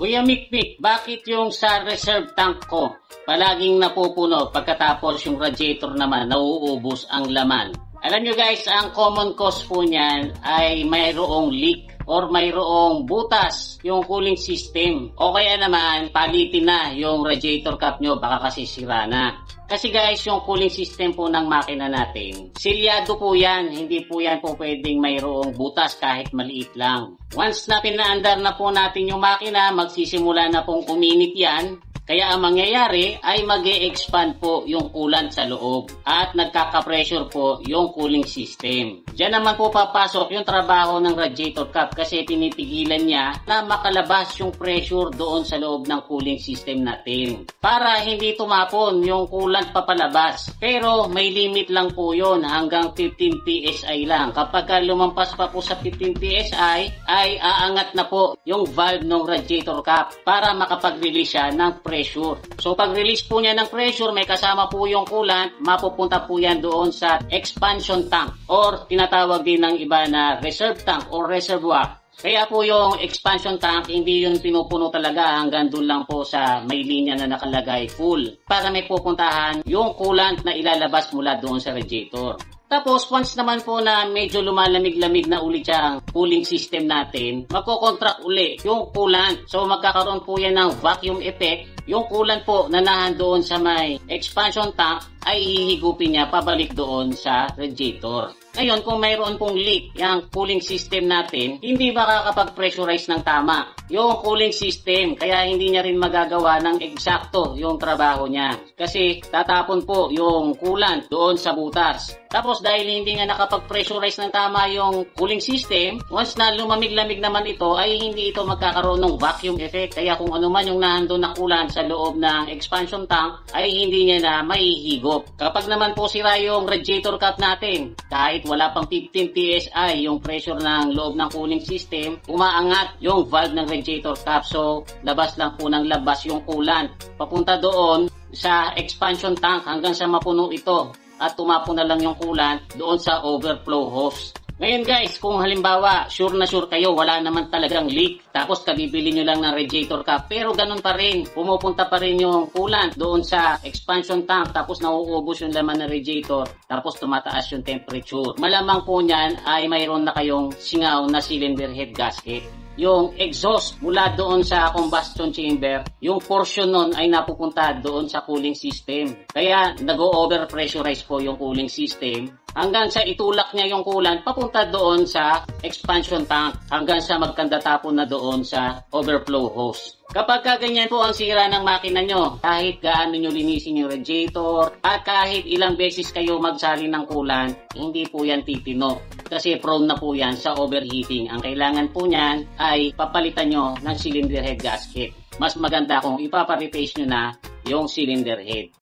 Kuya Mikmik, bakit yung sa reserve tank ko palaging napupuno pagkatapos yung radiator naman nauubos ang laman? Alam nyo guys, ang common cause po niyan ay mayroong leak or mayroong butas yung cooling system. O kaya naman, palitin na yung radiator cap nyo, baka kasi sira na. Kasi guys, yung cooling system po ng makina natin, silyado po yan. Hindi po yan po pwedeng mayroong butas kahit maliit lang. Once na pinaandar na po natin yung makina, magsisimula na pong uminit yan. Kaya ang mangyayari ay mag-e-expand po yung coolant sa loob at nagkaka-pressure po yung cooling system. Diyan naman po papasok yung trabaho ng radiator cap kasi pinipigilan niya na makalabas yung pressure doon sa loob ng cooling system natin para hindi tumapon yung coolant papalabas. Pero may limit lang po yun, hanggang 15 PSI lang. Kapag lumampas pa po sa 15 PSI ay aangat na po yung valve ng radiator cap para makapag-release siya ng pressure. So pag-release po niya ng pressure, may kasama po yung coolant, mapupunta po yan doon sa expansion tank or tinatawag din ng iba na reserve tank or reservoir. Kaya po yung expansion tank, hindi yun pinupuno talaga, hanggang doon lang po sa may linya na nakalagay full para may pupuntahan yung coolant na ilalabas mula doon sa radiator. Tapos, once naman po na medyo lumalamig-lamig na ulit ang cooling system natin, magkocontract uli yung coolant. So, magkakaroon po yan ng vacuum effect. Yung coolant po na doon sa may expansion tank ay hihigupin niya pabalik doon sa radiator. Ngayon, kung mayroon pong leak yung cooling system natin, hindi makakapag-pressurize ng tama yung cooling system. Kaya hindi niya rin magagawa ng eksakto yung trabaho niya. Kasi tatapon po yung coolant doon sa butas. Tapos dahil hindi nga nakapag-pressurize ng tama yung cooling system, once na lumamig-lamig naman ito, ay hindi ito magkakaroon ng vacuum effect. Kaya kung ano man yung nandun na coolant sa loob ng expansion tank, ay hindi niya na maihigop. Kapag naman po sira yung radiator cap natin, kahit wala pang 15 PSI yung pressure ng loob ng cooling system, umaangat yung valve ng radiator cap. So, labas lang po ng labas yung coolant. Papunta doon sa expansion tank hanggang sa mapuno ito. At tumapon na lang yung coolant doon sa overflow hose. Ngayon guys, kung halimbawa sure na sure kayo wala naman talagang leak, tapos kabibili nyo lang ng radiator cap, pero ganun pa rin, pumupunta pa rin yung coolant doon sa expansion tank, tapos nauubos yung laman ng radiator, tapos tumataas yung temperature. Malamang po niyan ay mayroon na kayong singaw na cylinder head gasket. Yung exhaust mula doon sa combustion chamber, yung portion nun ay napupunta doon sa cooling system. Kaya nag-o-overpressurize po yung cooling system hanggang sa itulak niya yung coolant papunta doon sa expansion tank hanggang sa magkandatapon na doon sa overflow hose. Kapag ganyan po ang sira ng makina nyo, kahit gaano nyo linisin yung radiator at kahit ilang beses kayo magsalin ng coolant, hindi po yan titino. Kasi prone na po yan sa overheating. Ang kailangan po niyan ay papalitan nyo ng cylinder head gasket. Mas maganda kung ipapa-replace nyo na yung cylinder head.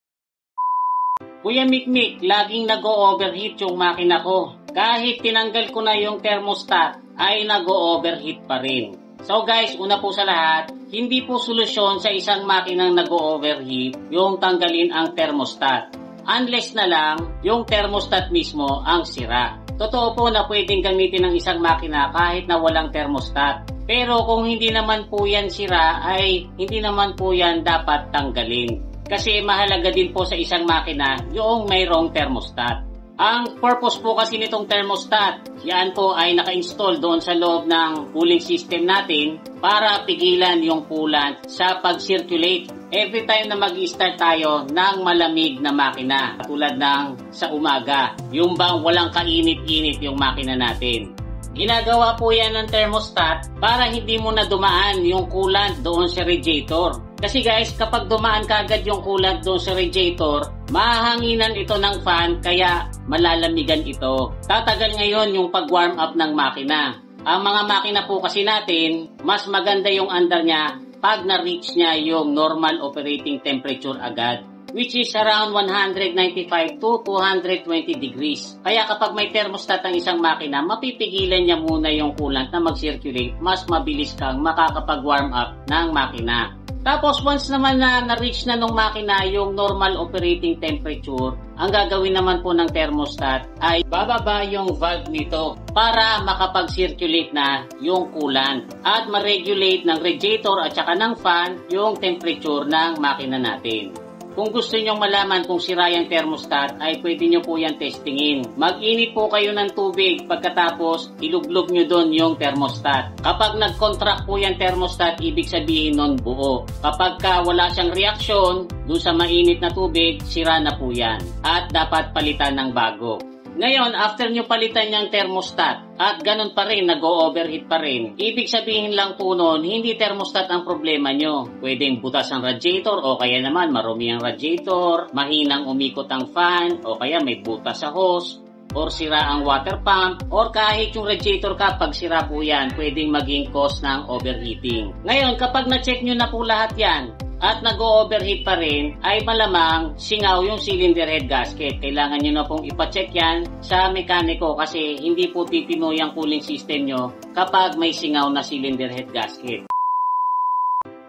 Kuya Mikmik, laging nag-o-overheat yung makina ko. Kahit tinanggal ko na yung thermostat, ay nag-o-overheat pa rin. So guys, una po sa lahat, hindi po solusyon sa isang makinang nag-o-overheat yung tanggalin ang thermostat. Unless na lang yung thermostat mismo ang sira. Totoo po na pwedeng gamitin ng isang makina kahit na walang thermostat. Pero kung hindi naman po yan sira, ay hindi naman po yan dapat tanggalin. Kasi mahalaga din po sa isang makina yung mayroong thermostat. Ang purpose po kasi nitong thermostat, yan po ay naka-install doon sa loob ng cooling system natin para pigilan yung coolant sa pag-circulate. Every time na mag-start tayo ng malamig na makina, tulad ng sa umaga, yung bang walang kainit-init yung makina natin. Ginagawa po yan ng thermostat para hindi mo na dumaan yung coolant doon sa radiator. Kasi guys, kapag dumaan kagad yung coolant doon sa radiator, mahanginan ito ng fan kaya malalamigan ito. Tatagal ngayon yung pag-warm up ng makina. Ang mga makina po kasi natin, mas maganda yung andar niya pag na-reach niya yung normal operating temperature agad. which is around 195 to 220 degrees. Kaya kapag may thermostat ang isang makina, mapipigilan niya muna yung coolant na mag-circulate, mas mabilis kang makakapag-warm up ng makina. Tapos once naman na na-reach na ng makina yung normal operating temperature, ang gagawin naman po ng thermostat ay bababa yung valve nito para makapag-circulate na yung coolant at ma-regulate ng radiator at saka ng fan yung temperature ng makina natin. Kung gusto nyong malaman kung sira yung thermostat, ay pwede nyo po yan testingin. Mag-init po kayo ng tubig, pagkatapos iluglog nyo doon yung thermostat. Kapag nag-contract po yung thermostat, ibig sabihin nun buo. Kapag wala siyang reaksyon doon sa mainit na tubig, sira na po yan. At dapat palitan ng bago. Ngayon, after nyo palitan yung thermostat at ganun pa rin, nag-o-overheat pa rin, ibig sabihin lang po nun, hindi thermostat ang problema nyo. Pwedeng butas ang radiator o kaya naman marumi ang radiator, mahinang umikot ang fan o kaya may butas sa hose, or sira ang water pump, or kahit yung radiator kapag sira po yan, pwedeng maging cause ng overheating. Ngayon, kapag na-check nyo na po lahat yan, at nag-o-overheat pa rin, ay malamang singaw yung cylinder head gasket. Kailangan nyo na pong ipacheck yan sa mekaniko kasi hindi po titino yung cooling system nyo kapag may singaw na cylinder head gasket.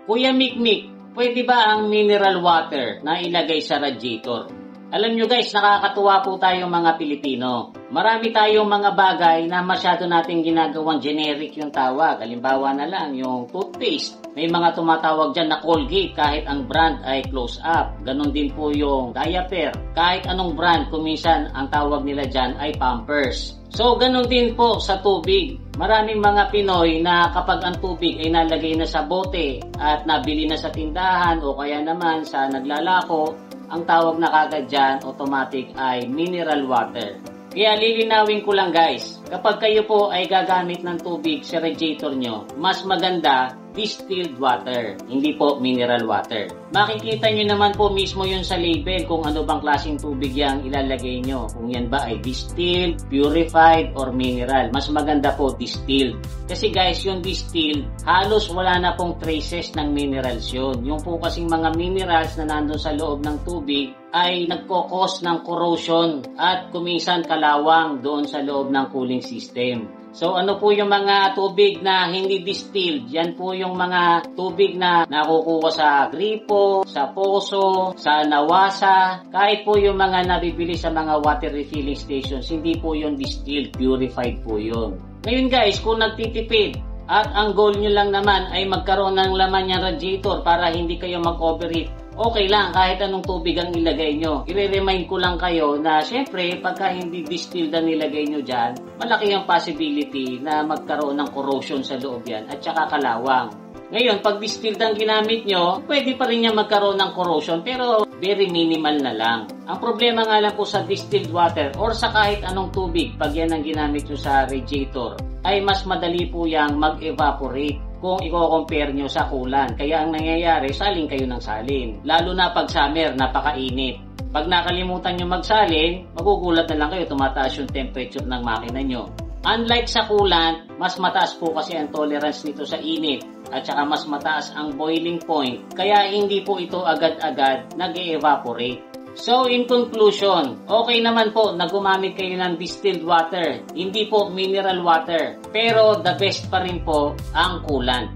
Kuya Mikmik, pwede ba ang mineral water na ilagay sa radiator? Alam nyo guys, nakakatuwa po tayong mga Pilipino. Marami tayong mga bagay na masyado nating ginagawang generic yung tawag. Halimbawa na lang yung toothpaste. May mga tumatawag dyan na Colgate kahit ang brand ay close up. Ganon din po yung diaper. Kahit anong brand, kuminsan ang tawag nila dyan ay Pampers. So ganon din po sa tubig. Maraming mga Pinoy na kapag ang tubig ay nalagay na sa bote at nabili na sa tindahan o kaya naman sa naglalako, ang tawag na kagad dyan, automatic ay mineral water. Kaya lilinawin ko lang guys, kapag kayo po ay gagamit ng tubig sa radiator nyo, mas maganda distilled water, hindi po mineral water. Makikita nyo naman po mismo yun sa label kung ano bang klaseng tubig yung ilalagay nyo. Kung yan ba ay distilled, purified, or mineral. Mas maganda po distilled. Kasi guys, yung distilled, halos wala na pong traces ng minerals yun. Yung po kasing mga minerals na nandun sa loob ng tubig ay nagkokos ng corrosion at kuminsan kalawang doon sa loob ng cooling system. So ano po yung mga tubig na hindi distilled? Yan po yung mga tubig na nakukuha sa gripo, sa poso, sa nawasa. Kahit po yung mga nabibili sa mga water refilling stations, hindi po yung distilled, purified po yun. Ngayon guys, kung nagtitipid at ang goal nyo lang naman ay magkaroon ng laman yung radiator para hindi kayo mag-overheat, okay lang kahit anong tubig ang ilagay nyo. I-remind ko lang kayo na syempre pagka hindi distilled ang nilagay nyo dyan, malaki ang possibility na magkaroon ng corrosion sa loob yan at saka kalawang. Ngayon, pag distilled ang ginamit nyo, pwede pa rin niya magkaroon ng corrosion pero very minimal na lang. Ang problema nga lang po sa distilled water or sa kahit anong tubig pag yan ang ginamit nyo sa radiator, ay mas madali po yang mag-evaporate kung i-compare nyo sa coolant. Kaya ang nangyayari, salin kayo ng salin. Lalo na pag summer, napakainit. Pag nakalimutan nyo magsalin, magugulat na lang kayo, tumataas yung temperature ng makina nyo. Unlike sa coolant, mas mataas po kasi ang tolerance nito sa init at saka mas mataas ang boiling point. Kaya hindi po ito agad-agad nag-evaporate. So in conclusion, okay naman po na gumamit kayo ng distilled water, hindi po mineral water. Pero the best pa rin po ang coolant.